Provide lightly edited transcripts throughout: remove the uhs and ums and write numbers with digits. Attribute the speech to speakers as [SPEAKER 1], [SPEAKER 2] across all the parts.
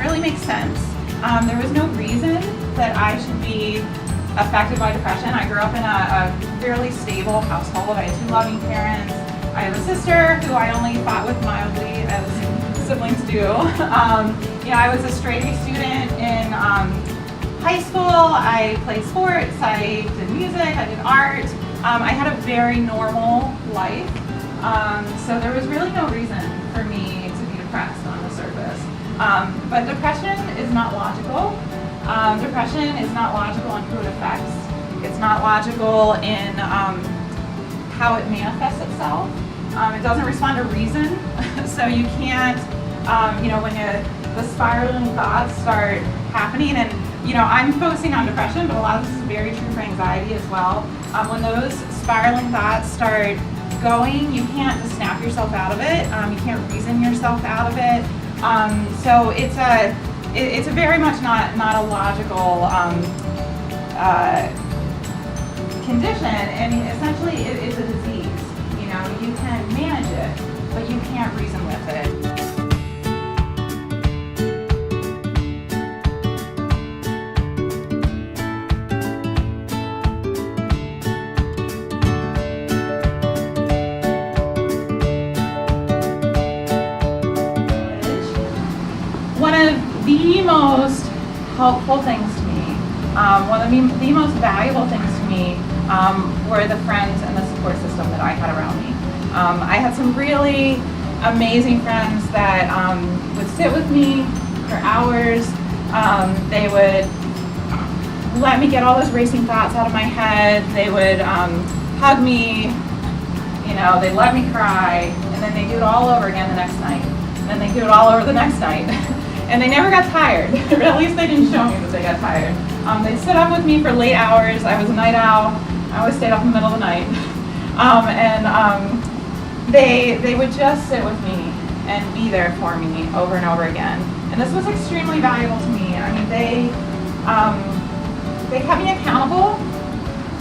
[SPEAKER 1] really make sense. There was no reason that I should be affected by depression. I grew up in a fairly stable household. I had 2 loving parents. I have a sister who I only fought with mildly, as siblings do. I was a straight A student in high school. I played sports, I did music, I did art. I had a very normal life. So there was really no reason for me to be depressed on the surface. But depression is not logical. Depression is not logical in who it affects. It's not logical in how it manifests itself. It doesn't respond to reason. So you can't, when the spiraling thoughts start happening, and I'm focusing on depression, but a lot of this is very true for anxiety as well. When those spiraling thoughts start going, you can't just snap yourself out of it. You can't reason yourself out of it. So it's a very much not a logical condition. I mean, essentially, it's a disease. You can manage it, but you can't reason with it. One of the most helpful things to me, one of the most valuable things to me were the friends and the support system that I had around me. I had some really amazing friends that would sit with me for hours. They would let me get all those racing thoughts out of my head. They would hug me, they'd let me cry, and then they'd do it all over again the next night. And then they'd do it all over the next night. And they never got tired, or at least they didn't show me that they got tired. They'd sit up with me for late hours. I was a night owl. I always stayed up in the middle of the night. They would just sit with me and be there for me over and over again. And this was extremely valuable to me. I mean, they kept me accountable.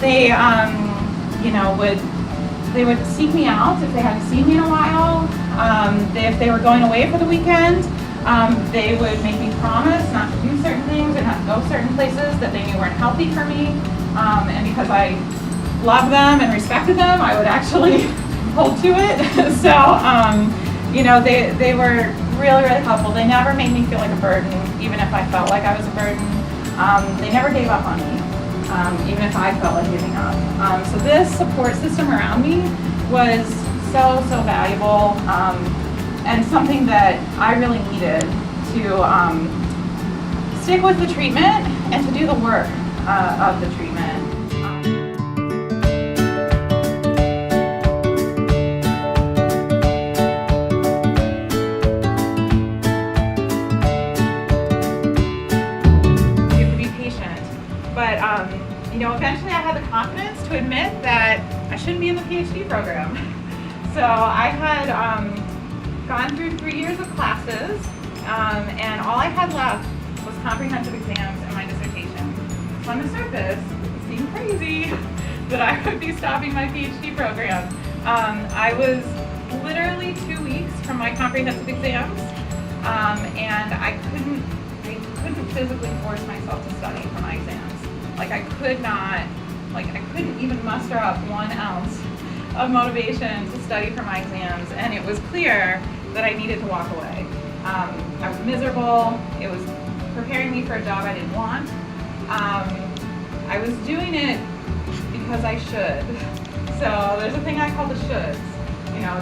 [SPEAKER 1] They would seek me out if they hadn't seen me in a while. If they were going away for the weekend, they would make me promise not to do certain things or not to go certain places that they knew weren't healthy for me. And because I loved them and respected them, I would actually hold to it. So, they were really, really helpful. They never made me feel like a burden, even if I felt like I was a burden. They never gave up on me, even if I felt like giving up. So this support system around me was so valuable. And something that I really needed to stick with the treatment and to do the work of the treatment. You have to be patient, but eventually I had the confidence to admit that I shouldn't be in the PhD program. So I had gone through 3 years of classes, and all I had left was comprehensive exams and my dissertation. So on the surface, it seemed crazy that I would be stopping my PhD program. I was literally 2 weeks from my comprehensive exams, and I couldn't physically force myself to study for my exams. I couldn't even muster up 1 ounce of motivation to study for my exams, and it was clear that I needed to walk away. I was miserable. It was preparing me for a job I didn't want. I was doing it because I should. So there's a thing I call the shoulds.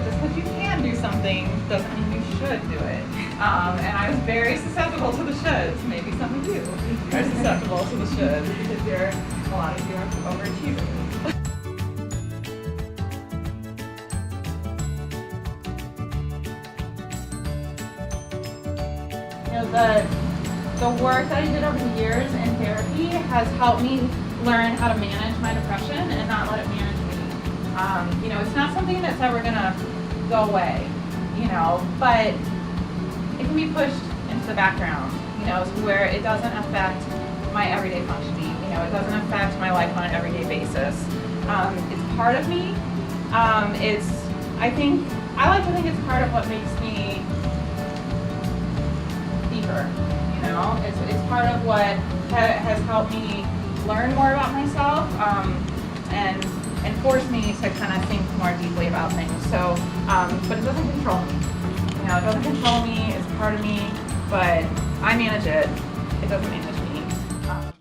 [SPEAKER 1] Just because you can do something doesn't mean you should do it. And I was very susceptible to the shoulds. Maybe some of you are susceptible to the shoulds because a lot of you are overachievers. The work that I did over the years in therapy has helped me learn how to manage my depression and not let it manage me. It's not something that's ever gonna go away, but it can be pushed into the background, to where it doesn't affect my everyday functioning. It doesn't affect my life on an everyday basis. It's part of me. I like to think it's part of what makes me deeper. know, it's part of what has helped me learn more about myself, and force me to kind of think more deeply about things. So, but it doesn't control me. You know, it doesn't control me, it's part of me, but I manage it. It doesn't manage me.